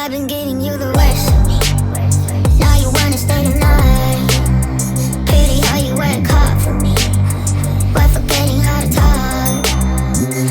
I've been giving you the worst of me. Now you wanna stay tonight. Pity how you work hard for me, but forgetting how to talk.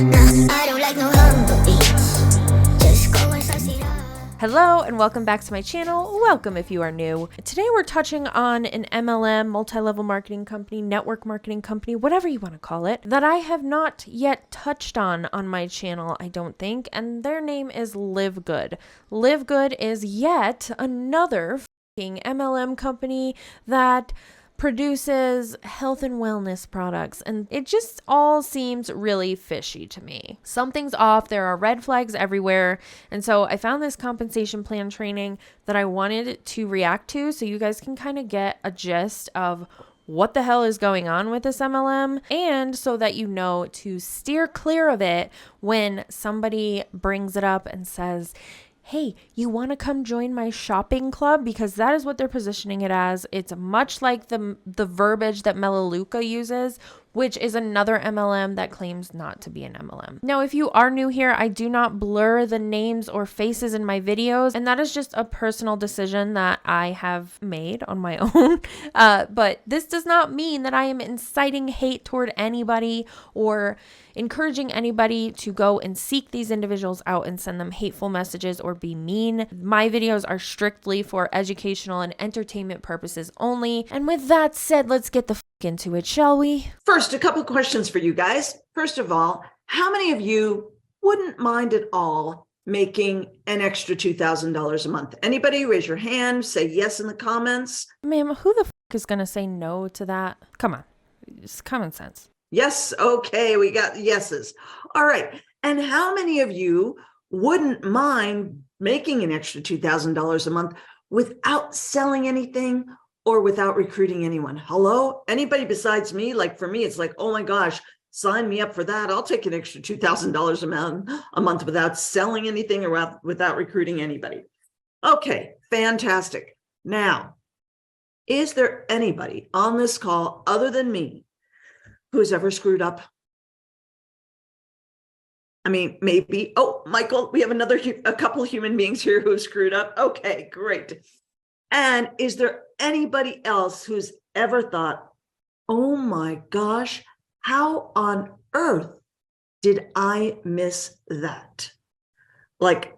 Nah, I don't like no humble beats. Just go and suss it up. Hello and welcome back to my channel. Welcome if you are new. Today we're touching on an MLM, multi-level marketing company, network marketing company, whatever you want to call it, that I have not yet touched on my channel, I don't think, and their name is LiveGood. LiveGood is yet another fucking MLM company that produces health and wellness products, and it just all seems really fishy to me. Something's off. There are red flags everywhere, and so I found this compensation plan training that I wanted to react to so you guys can kind of get a gist of what the hell is going on with this MLM, and so that you know to steer clear of it when somebody brings it up and says, hey, you want to come join my shopping club? Because that is what they're positioning it as. It's much like the verbiage that Melaleuca uses, which is another MLM that claims not to be an MLM. Now, if you are new here, I do not blur the names or faces in my videos, and that is just a personal decision that I have made on my own. But this does not mean that I am inciting hate toward anybody or encouraging anybody to go and seek these individuals out and send them hateful messages or be mean. My videos are strictly for educational and entertainment purposes only. And with that said, let's get the into it, shall we? First, a couple of questions for you guys. First of all, how many of you wouldn't mind at all making an extra $2,000 a month? Anybody? Raise your hand, say yes in the comments. Ma'am, who the is going to say no to that? Come on, it's common sense. Yes, okay, we got yeses. All right, and how many of you wouldn't mind making an extra $2,000 a month without selling anything or without recruiting anyone? Hello? Anybody besides me? Like for me, it's like, oh my gosh, sign me up for that. I'll take an extra $2,000 a month without selling anything or without recruiting anybody. Okay, fantastic. Now, is there anybody on this call other than me who's ever screwed up? I mean, maybe. Oh, Michael, we have a couple human beings here who have screwed up. Okay, great. And is there anybody else who's ever thought, oh my gosh, how on earth did I miss that? Like,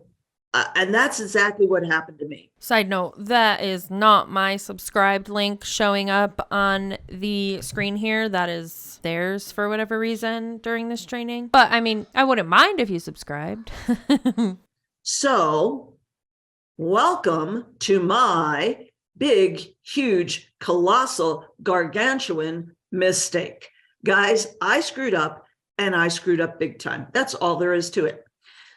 and that's exactly what happened to me. Side note, that is not my subscribed link showing up on the screen here. That is theirs for whatever reason during this training. But I mean, I wouldn't mind if you subscribed. So, welcome to my big, huge, colossal, gargantuan mistake. Guys, I screwed up, and I screwed up big time. That's all there is to it.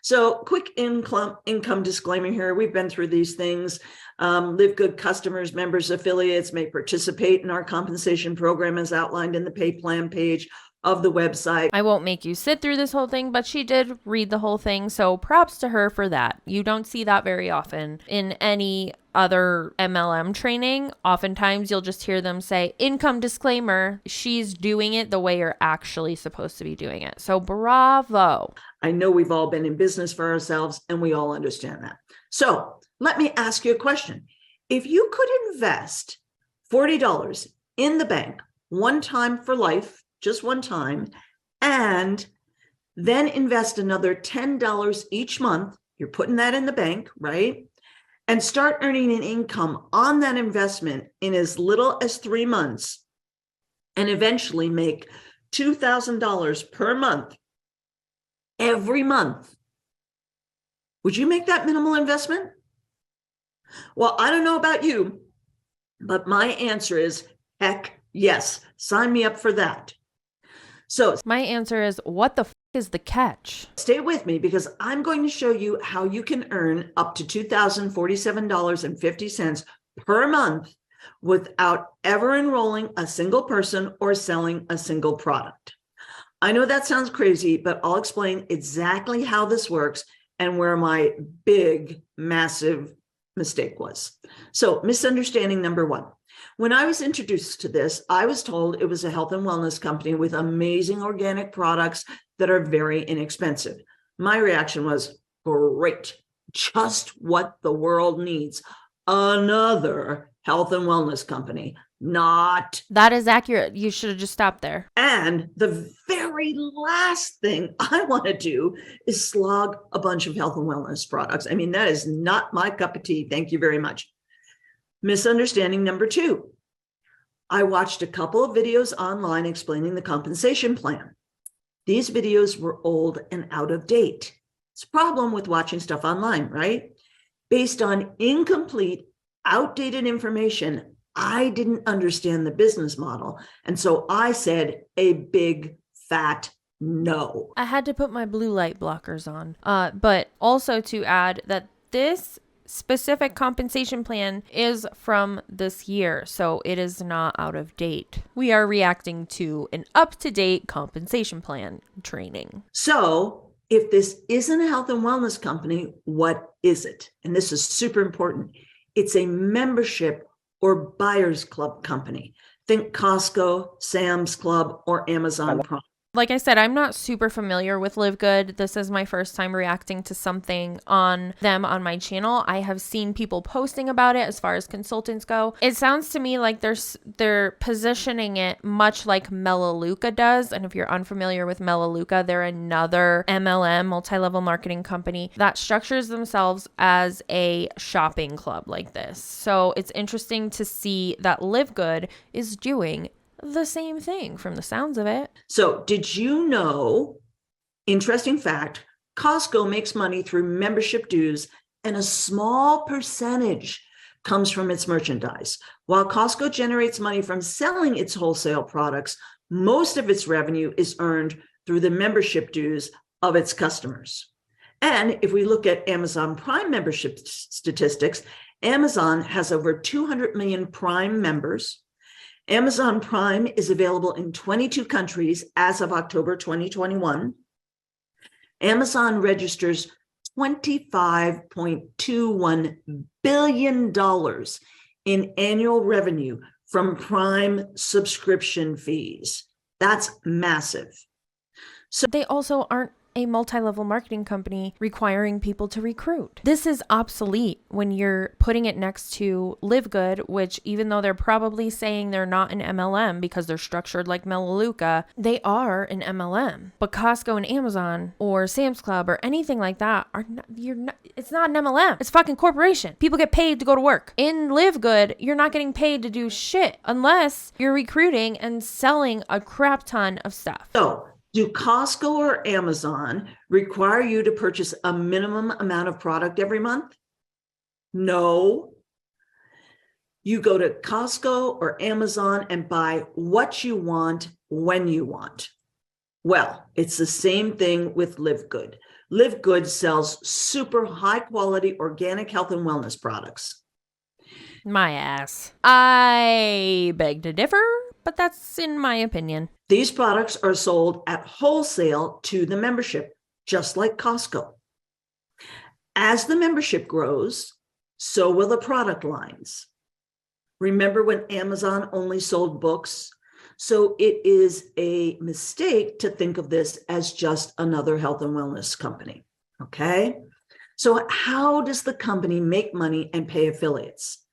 So quick income disclaimer here. We've been through these things. LiveGood customers, members, affiliates may participate in our compensation program as outlined in the pay plan page of the website. I won't make you sit through this whole thing, but she did read the whole thing, so props to her for that. You don't see that very often in any other MLM training. Oftentimes you'll just hear them say, income disclaimer. She's doing it the way you're actually supposed to be doing it. So bravo. I know we've all been in business for ourselves and we all understand that. So let me ask you a question. If you could invest $40 in the bank one time for life, just one time, and then invest another $10 each month, you're putting that in the bank, right? And start earning an income on that investment in as little as 3 months, and eventually make $2,000 per month, every month. Would you make that minimal investment? Well, I don't know about you, but my answer is heck yes. Sign me up for that. So my answer is, what the is the catch? Stay with me because I'm going to show you how you can earn up to $2,047.50 per month without ever enrolling a single person or selling a single product. I know that sounds crazy, but I'll explain exactly how this works and where my big, massive mistake was. So, misunderstanding number one. When I was introduced to this, I was told it was a health and wellness company with amazing organic products that are very inexpensive. My reaction was, great. just what the world needs. Another health and wellness company, not. That is accurate. You should have just stopped there. And the very last thing I want to do is slog a bunch of health and wellness products. I mean, that is not my cup of tea. Thank you very much. Misunderstanding number 2. I watched a couple of videos online explaining the compensation plan. These videos were old and out of date. It's a problem with watching stuff online, right? Based on incomplete, outdated information, I didn't understand the business model. And so I said a big fat no. I had to put my blue light blockers on. But also to add that this specific compensation plan is from this year, so it is not out of date. We are reacting to an up-to-date compensation plan training. So if this isn't a health and wellness company, what is it? And this is super important. It's a membership or buyers club company. Think Costco, Sam's Club, or Amazon Prime. Like I said, I'm not super familiar with LiveGood. This is my first time reacting to something on them on my channel. I have seen people posting about it as far as consultants go. It sounds to me like they're positioning it much like Melaleuca does. And if you're unfamiliar with Melaleuca, they're another MLM, multi-level marketing company that structures themselves as a shopping club like this. So it's interesting to see that LiveGood is doing the same thing from the sounds of it. So did you know, interesting fact, Costco makes money through membership dues and a small percentage comes from its merchandise. While Costco generates money from selling its wholesale products, most of its revenue is earned through the membership dues of its customers. And if we look at Amazon Prime membership statistics, Amazon has over 200 million Prime members. Amazon Prime is available in 22 countries as of October 2021. Amazon registers $25.21 billion in annual revenue from Prime subscription fees. That's massive. So they also aren't a multi-level marketing company requiring people to recruit. This is obsolete when you're putting it next to LiveGood, which even though they're probably saying they're not an MLM because they're structured like Melaleuca, they are an MLM. But Costco and Amazon or Sam's Club or anything like that are not, it's not an MLM. It's a fucking corporation. People get paid to go to work. In LiveGood, you're not getting paid to do shit unless you're recruiting and selling a crap ton of stuff. So do Costco or Amazon require you to purchase a minimum amount of product every month? No. You go to Costco or Amazon and buy what you want when you want. Well, it's the same thing with LiveGood. LiveGood sells super high quality organic health and wellness products. My ass. I beg to differ, but that's in my opinion. These products are sold at wholesale to the membership, just like Costco. As the membership grows, so will the product lines. Remember when Amazon only sold books? So it is a mistake to think of this as just another health and wellness company, okay? So how does the company make money and pay affiliates?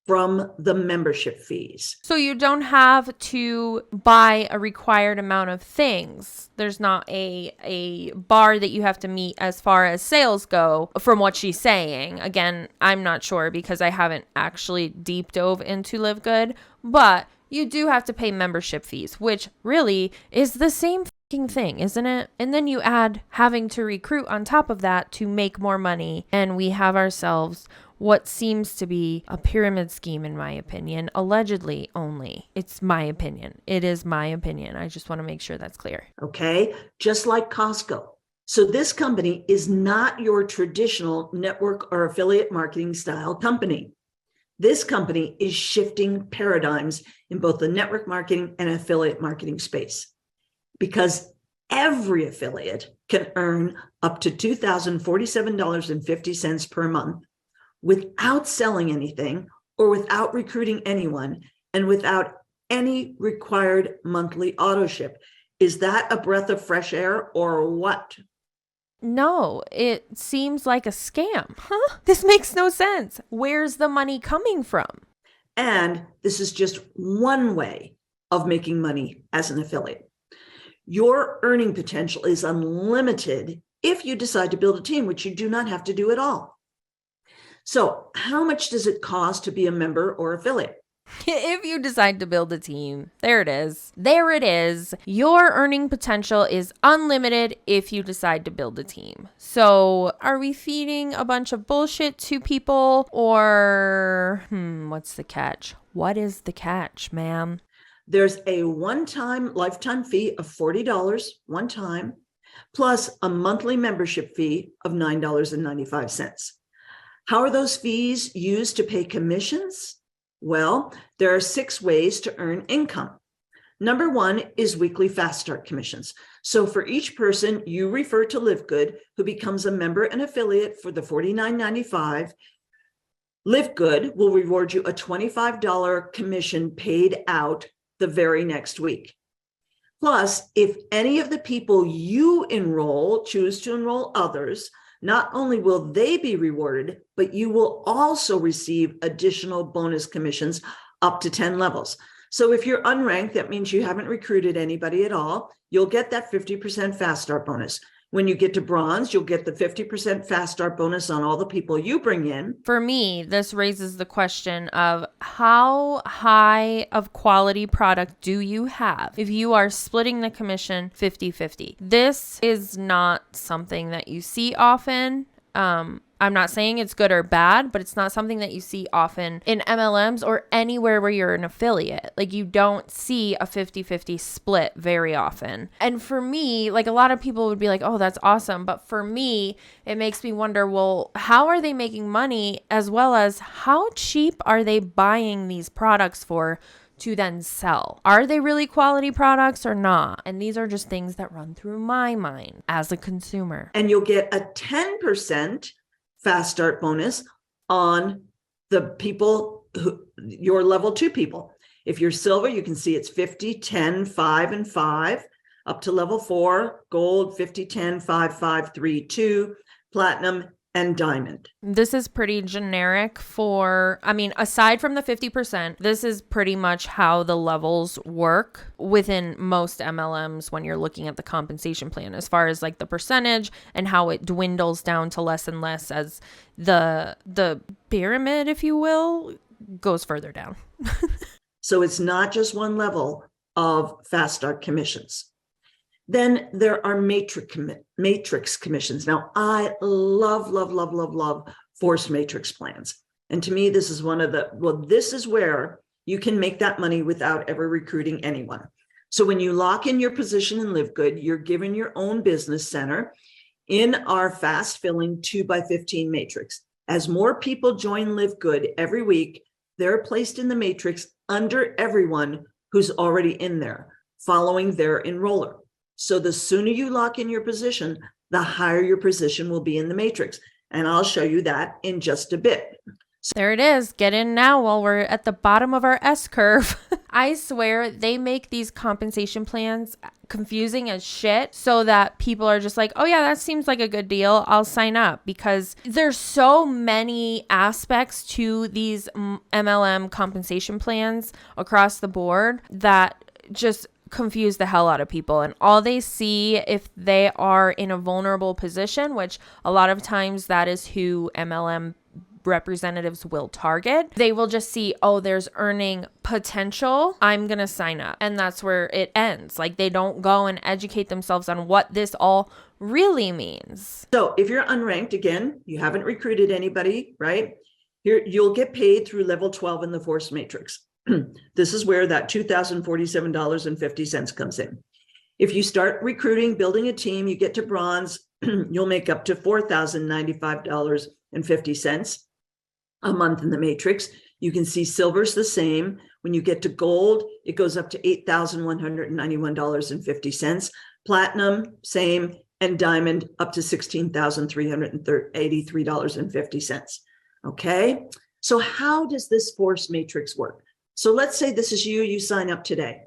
From the membership fees. So you don't have to buy a required amount of things. There's not a bar that you have to meet as far as sales go from what she's saying. Again, I'm not sure because I haven't actually deep dove into LiveGood, but you do have to pay membership fees, which really is the same thing, isn't it? And then you add having to recruit on top of that to make more money, and we have ourselves what seems to be a pyramid scheme, in my opinion, allegedly only. It's my opinion. It is my opinion. I just want to make sure that's clear. Okay, just like Costco. So this company is not your traditional network or affiliate marketing style company. This company is shifting paradigms in both the network marketing and affiliate marketing space, because every affiliate can earn up to $2,047.50 per month without selling anything or without recruiting anyone and without any required monthly auto ship. Is that a breath of fresh air or what? No, it seems like a scam. Huh? This makes no sense. Where's the money coming from? And this is just one way of making money as an affiliate. Your earning potential is unlimited if you decide to build a team, which you do not have to do at all. So, how much does it cost to be a member or affiliate? If you decide to build a team, there it is. There it is. Your earning potential is unlimited if you decide to build a team. So, are we feeding a bunch of bullshit to people, or what's the catch? What is the catch, ma'am? There's a one-time lifetime fee of $40 one time, plus a monthly membership fee of $9.95. How are those fees used to pay commissions? Well, there are 6 ways to earn income. Number 1 is weekly fast start commissions. So for each person you refer to LiveGood who becomes a member and affiliate for the $49.95, LiveGood will reward you a $25 commission paid out the very next week. Plus, if any of the people you enroll choose to enroll others, not only will they be rewarded, but you will also receive additional bonus commissions up to 10 levels. So if you're unranked, that means you haven't recruited anybody at all. You'll get that 50% fast start bonus. When you get to bronze, you'll get the 50% fast start bonus on all the people you bring in. For me, this raises the question of how high of quality product do you have if you are splitting the commission 50-50? This is not something that you see often. I'm not saying it's good or bad, but it's not something that you see often in MLMs or anywhere where you're an affiliate. Like, you don't see a 50-50 split very often. And for me, like, a lot of people would be like, oh, that's awesome. But for me, it makes me wonder, well, how are they making money, as well as how cheap are they buying these products for to then sell? Are they really quality products or not? And these are just things that run through my mind as a consumer. And you'll get a 10% fast start bonus on the people who your level 2 people. If you're silver, you can see it's 50, 10, 5, and 5, up to level 4, gold, 50, 10, 5, 5, 3, 2, platinum, and diamond. This is pretty generic for, I mean, aside from the 50%, this is pretty much how the levels work within most MLMs when you're looking at the compensation plan, as far as like the percentage and how it dwindles down to less and less as the pyramid, if you will, goes further down. So it's not just one level of fast start commissions. Then there are matrix commissions. Now, I love forced matrix plans. And to me, this is this is where you can make that money without ever recruiting anyone. So when you lock in your position in LiveGood, you're given your own business center in our fast filling 2x15 matrix. As more people join LiveGood every week, they're placed in the matrix under everyone who's already in there, following their enroller. So the sooner you lock in your position, the higher your position will be in the matrix. And I'll show you that in just a bit. There it is. Get in now while we're at the bottom of our S curve. I swear they make these compensation plans confusing as shit so that people are just like, oh yeah, that seems like a good deal. I'll sign up, because there's so many aspects to these MLM compensation plans across the board that just confuse the hell out of people, and all they see, if they are in a vulnerable position, which a lot of times that is who MLM representatives will target, they will just see, oh, there's earning potential, I'm gonna sign up, and that's where it ends. Like, they don't go and educate themselves on what this all really means. So if you're unranked, again, you haven't recruited anybody, right? Here, you'll get paid through level 12 in the force matrix. This is where that $2,047.50 comes in. If you start recruiting, building a team, you get to bronze, you'll make up to $4,095.50 a month in the matrix. You can see silver's the same. When you get to gold, it goes up to $8,191.50. Platinum, same, and diamond up to $16,383.50. Okay, so how does this force matrix work? So let's say this is you sign up today,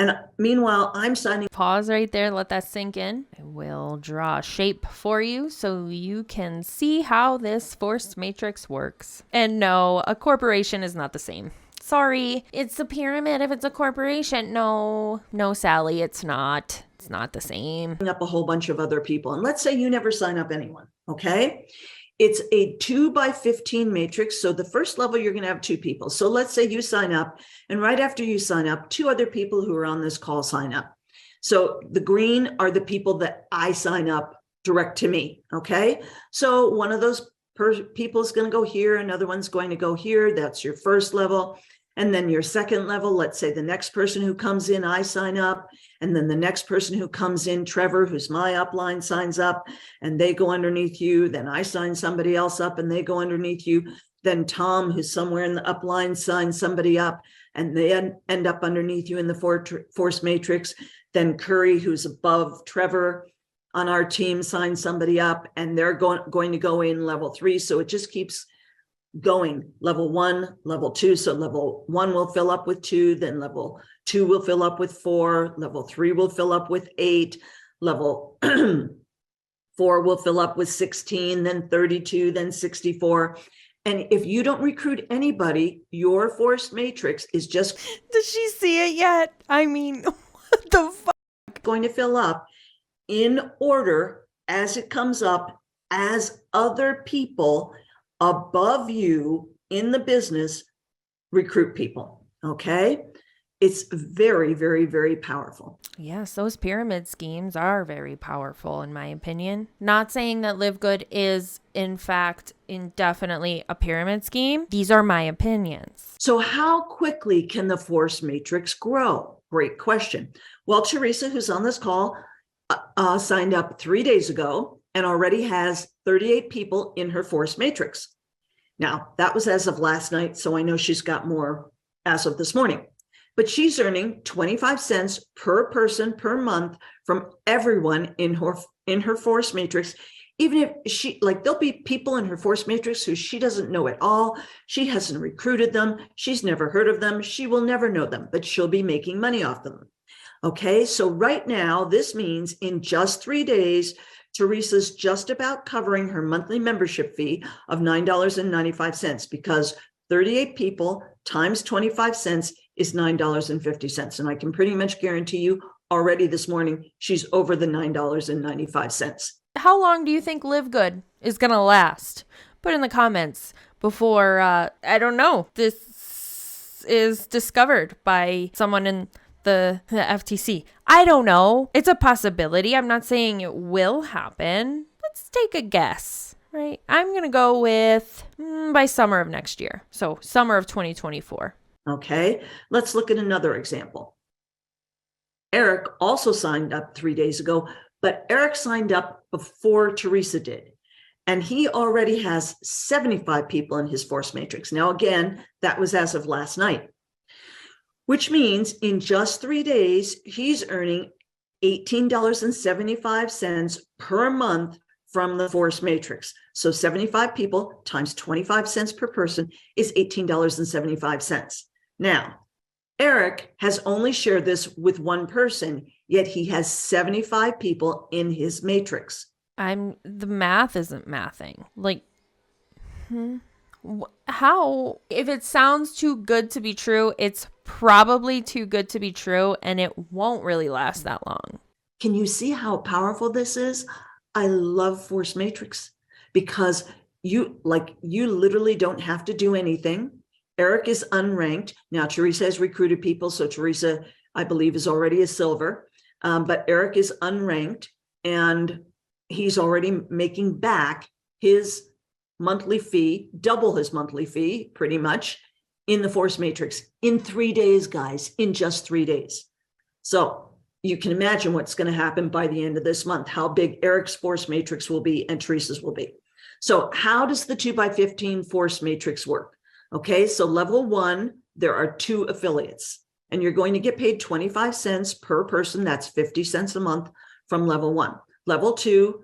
And meanwhile, I'm signing. Pause right there. Let that sink in. I will draw a shape for you so you can see how this forced matrix works. And no, a corporation is not the same. Sorry, it's a pyramid if it's a corporation. No, Sally, it's not. It's not the same. Up a whole bunch of other people. And let's say you never sign up anyone, okay? It's a 2x15 matrix. So the first level, you're going to have 2 people. So let's say you sign up, and right after you sign up, 2 other people who are on this call sign up. So the green are the people that I sign up direct to me, okay? So one of those people is going to go here, another one's going to go here. That's your first level. And then your second level, let's say the next person who comes in, I sign up. And then the next person who comes in, Trevor, who's my upline, signs up and they go underneath you. Then I sign somebody else up and they go underneath you. Then Tom, who's somewhere in the upline, signs somebody up and they end up underneath you in the force matrix. Then Curry, who's above Trevor on our team, signs somebody up and they're going to go in level 3. So it just keeps going, level 1, level 2. So level 1 will fill up with 2, then level 2 will fill up with 4, level 3 will fill up with 8, level 4 will fill up with 16, then 32, then 64. And if you don't recruit anybody, your forced matrix is just Does she see it yet? I mean, what the fuck? Going to fill up in order as it comes up, as other people above you in the business recruit people. Okay. It's very, very, very powerful. Yes, those pyramid schemes are very powerful, in my opinion. Not saying that LiveGood is, in fact, indefinitely a pyramid scheme. These are my opinions. So how quickly can the force matrix grow? Great question. Well, Teresa, who's on this call, signed up 3 days ago and already has 38 people in her force matrix. Now, that was as of last night, so I know she's got more as of this morning. But she's earning 25 cents per person per month from everyone in her force matrix. Even if there'll be people in her force matrix who she doesn't know at all. She hasn't recruited them. She's never heard of them. She will never know them, but she'll be making money off them. Okay, so right now, this means in just 3 days, Teresa's just about covering her monthly membership fee of $9.95 because 38 people times 25 cents is $9.50. And I can pretty much guarantee you already this morning, she's over the $9.95. How long do you think LiveGood is going to last? Put in the comments before, I don't know, this is discovered by someone in the FTC. I don't know. It's a possibility. I'm not saying it will happen. Let's take a guess, right? I'm going to go with by summer of next year. So summer of 2024. Okay, let's look at another example. Eric also signed up 3 days ago, but Eric signed up before Teresa did. And he already has 75 people in his force matrix. Now, again, that was as of last night, which means in just 3 days, he's earning $18.75 per month from the force matrix. So 75 people times 25 cents per person is $18.75. Now, Eric has only shared this with one person, yet he has 75 people in his matrix. The math isn't mathing. How? If it sounds too good to be true, it's probably too good to be true, and it won't really last that long. Can you see how powerful this is? I love force matrix because you literally don't have to do anything. Eric is unranked. Now, Teresa has recruited people. So Teresa, I believe, is already a silver, but Eric is unranked and he's already making back his monthly fee, double his monthly fee, pretty much in the force matrix in 3 days, guys, in just 3 days. So you can imagine what's going to happen by the end of this month, how big Eric's force matrix will be and Teresa's will be. So how does the 2x15 force matrix work? Okay, so level 1, there are 2 affiliates and you're going to get paid 25 cents per person. That's 50 cents a month from level 1. Level 2,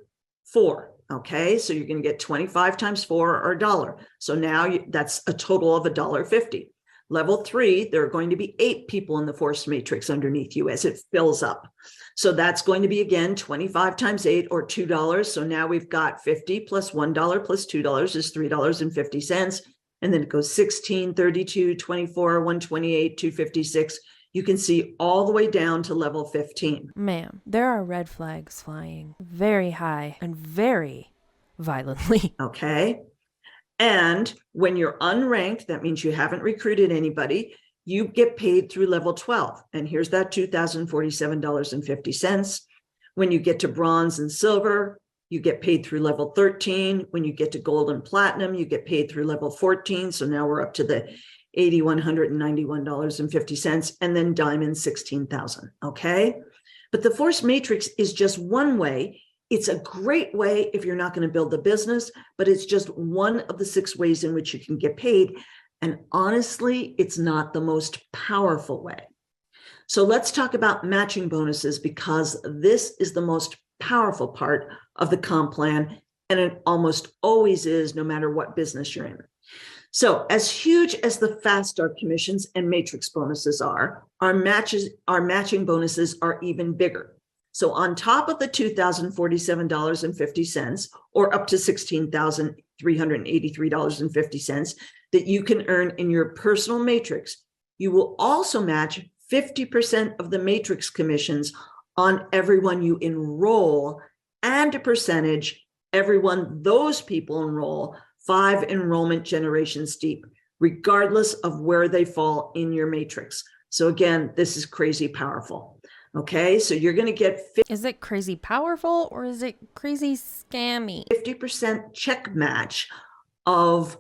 4. Okay, so you're going to get 25 times 4 or $1. So now that's a total of $1.50. Level 3, there are going to be 8 people in the force matrix underneath you as it fills up. So that's going to be, again, 25 times 8 or $2. So now we've got 50 plus $1 plus $2 is $3.50. And then it goes 16, 32, 24, 128, 256. You can see all the way down to level 15. Ma'am, there are red flags flying very high and very violently. Okay. And when you're unranked, that means you haven't recruited anybody, you get paid through level 12. And here's that $2,047.50. When you get to bronze and silver, you get paid through level 13. When you get to gold and platinum, you get paid through level 14. So now we're up to the $8,191.50, and then diamond 16,000. Okay. But the force matrix is just one way. It's a great way if you're not going to build the business, but it's just one of the 6 ways in which you can get paid. And honestly, it's not the most powerful way. So let's talk about matching bonuses, because this is the most powerful part of the comp plan. And it almost always is, no matter what business you're in. So as huge as the fast start commissions and matrix bonuses are, our matching bonuses are even bigger. So on top of the $2,047.50, or up to $16,383.50 that you can earn in your personal matrix, you will also match 50% of the matrix commissions on everyone you enroll, and a percentage everyone those people enroll 5 enrollment generations deep, regardless of where they fall in your matrix. So again, this is crazy powerful. Okay, so you're going to get Is it crazy powerful or is it crazy scammy? 50% check match of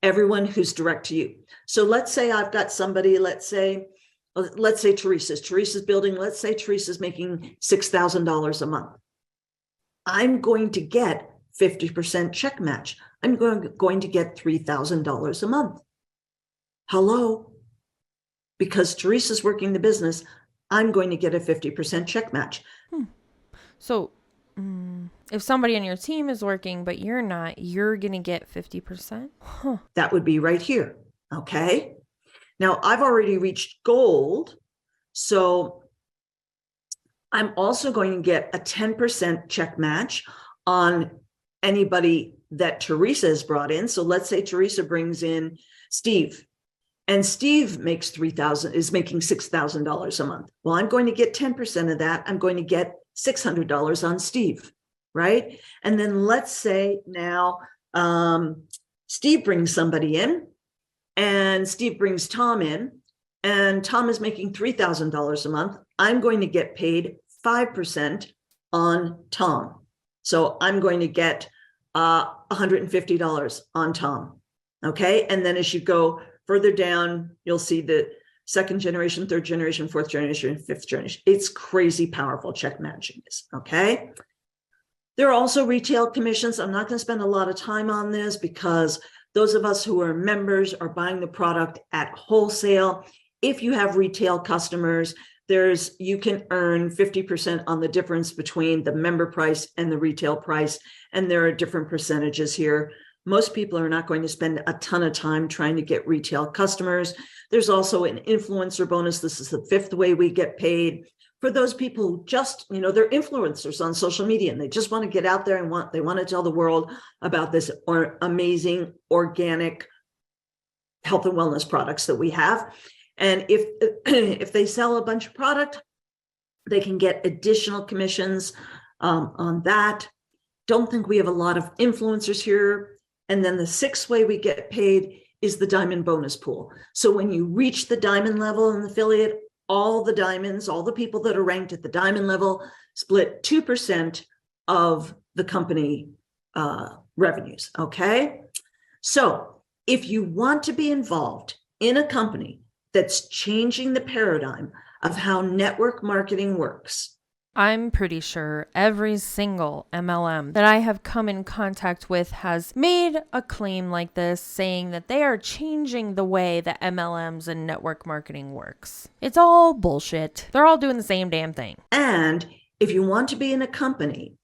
everyone who's direct to you. So let's say I've got somebody, let's say Teresa's building, let's say Teresa's making $6,000 a month. I'm going to get 50% check match. I'm going to get $3,000 a month. Hello? Because Teresa's working the business, I'm going to get a 50% check match. So if somebody on your team is working, but you're not, you're going to get 50%? Huh. That would be right here. Okay. Now I've already reached gold. So I'm also going to get a 10% check match on anybody that Teresa has brought in. So let's say Teresa brings in Steve, and Steve makes is making $6,000 a month. Well, I'm going to get 10% of that. I'm going to get $600 on Steve, right? And then let's say now Steve brings somebody in, and Steve brings Tom in, and Tom is making $3,000 a month. I'm going to get paid 5% on Tom. So I'm going to get $150 on Tom. Okay. And then as you go further down, you'll see the 2nd generation, 3rd generation, 4th generation, 5th generation. It's crazy powerful check matching is. Okay. There are also retail commissions. I'm not going to spend a lot of time on this because those of us who are members are buying the product at wholesale. If you have retail customers, you can earn 50% on the difference between the member price and the retail price. And there are different percentages here. Most people are not going to spend a ton of time trying to get retail customers. There's also an influencer bonus. This is the 5th way we get paid. For those people who just, they're influencers on social media and they just want to get out there and they want to tell the world about this amazing organic health and wellness products that we have. And if they sell a bunch of product, they can get additional commissions on that. Don't think we have a lot of influencers here. And then the 6th way we get paid is the diamond bonus pool. So when you reach the diamond level in the affiliate, all the diamonds, all the people that are ranked at the diamond level split 2% of the company revenues. Okay. So if you want to be involved in a company that's changing the paradigm of how network marketing works, I'm pretty sure every single MLM that I have come in contact with has made a claim like this, saying that they are changing the way that MLMs and network marketing works. It's all bullshit. They're all doing the same damn thing. And if you want to be in a company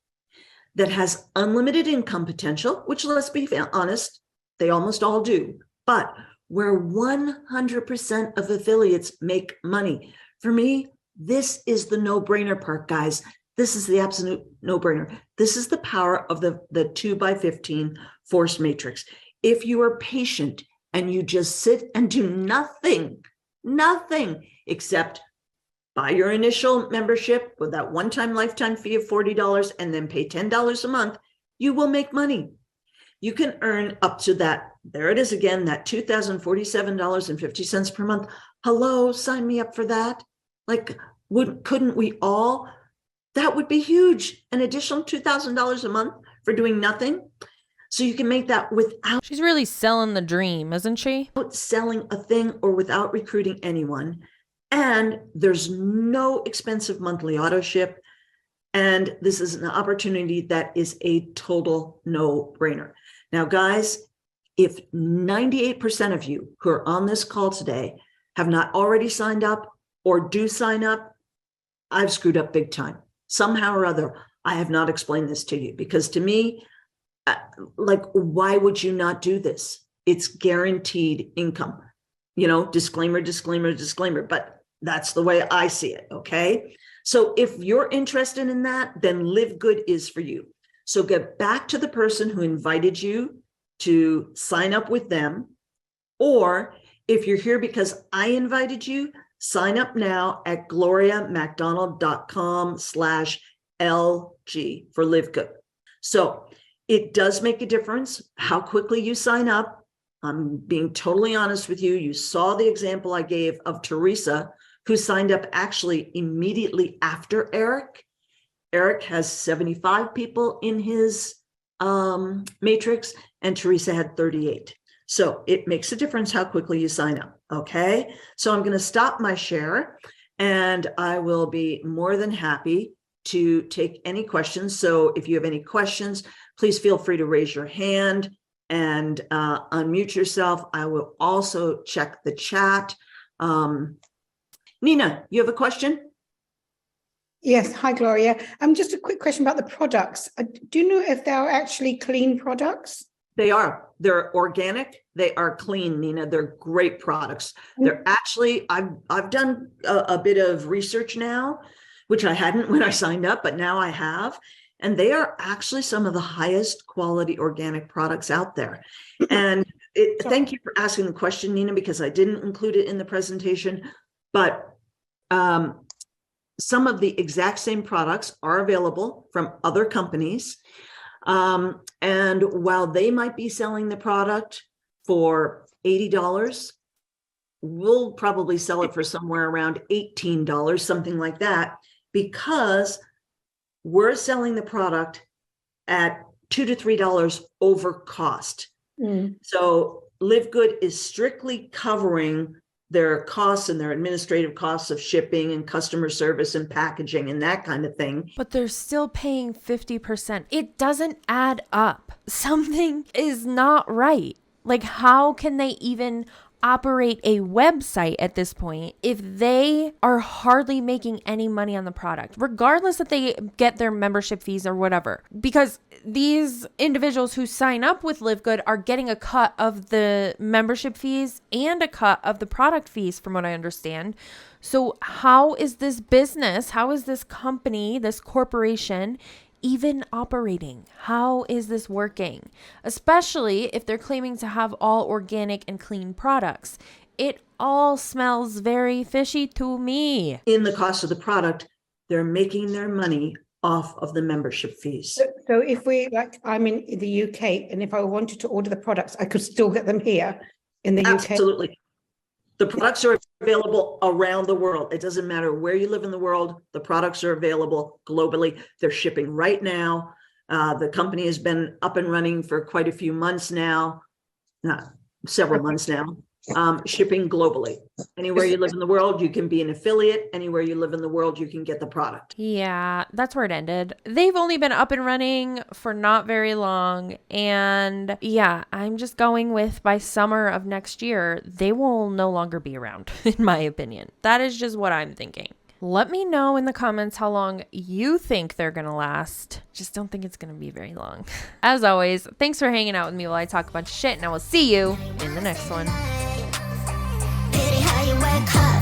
that has unlimited income potential, which let's be honest, they almost all do, but where 100% of affiliates make money. For me, this is the no-brainer part, guys. This is the absolute no-brainer. This is the power of the 2x15 force matrix. If you are patient and you just sit and do nothing except buy your initial membership with that one-time lifetime fee of $40 and then pay $10 a month, you will make money. You can earn up to that. There it is again, that $2,047.50 per month. Hello, sign me up for that. Like, couldn't we all? That would be huge. An additional $2,000 a month for doing nothing. So you can make that without She's really selling the dream, isn't she? selling a thing or without recruiting anyone. And there's no expensive monthly auto ship. And this is an opportunity that is a total no-brainer. Now, guys, if 98% of you who are on this call today have not already signed up or do sign up, I've screwed up big time. Somehow or other, I have not explained this to you, because to me, like, why would you not do this? It's guaranteed income, disclaimer, disclaimer, disclaimer, but that's the way I see it. Okay. So if you're interested in that, then LiveGood is for you. So get back to the person who invited you to sign up with them. Or if you're here because I invited you, sign up now at gloriamacdonald.com/LG for LiveGood. So it does make a difference how quickly you sign up. I'm being totally honest with you. You saw the example I gave of Teresa, who signed up actually immediately after Eric. Eric has 75 people in his matrix, and Teresa had 38. So it makes a difference how quickly you sign up. Okay. So I'm going to stop my share, and I will be more than happy to take any questions. So if you have any questions, please feel free to raise your hand and unmute yourself. I will also check the chat. Nina, you have a question? Yes. Hi, Gloria. Just a quick question about the products. Do you know if they're actually clean products? They are. They're organic. They are clean, Nina. They're great products. They're actually, I've done a bit of research now, which I hadn't when I signed up, but now I have. And they are actually some of the highest quality organic products out there. And thank you for asking the question, Nina, because I didn't include it in the presentation. But some of the exact same products are available from other companies. And while they might be selling the product for $80, we'll probably sell it for somewhere around $18, something like that, because we're selling the product at $2 to $3 over cost. So LiveGood is strictly covering their costs and their administrative costs of shipping and customer service and packaging and that kind of thing. But they're still paying 50%. It doesn't add up. Something is not right. Like, how can they even operate a website at this point if they are hardly making any money on the product, regardless if they get their membership fees or whatever? Because these individuals who sign up with LiveGood are getting a cut of the membership fees and a cut of the product fees, from what I understand. So how is this business, how is this company, this corporation even operating? How is this working? Especially if they're claiming to have all organic and clean products. It all smells very fishy to me. In the cost of the product, they're making their money off of the membership fees. So if I'm in the UK, and if I wanted to order the products, I could still get them here in the UK? Absolutely. The products are available around the world. It doesn't matter where you live in the world. The products are available globally. They're shipping right now. The company has been up and running for quite a few months now, several months now, shipping globally. Anywhere you live in the world, you can be an affiliate. Anywhere you live in the world, you can get the product. Yeah, that's where it ended. They've only been up and running for not very long. And yeah, I'm just going with by summer of next year, they will no longer be around, in my opinion. That is just what I'm thinking. Let me know in the comments how long you think they're going to last. Just don't think it's going to be very long. As always, thanks for hanging out with me while I talk a bunch of shit, and I will see you in the next one. work hard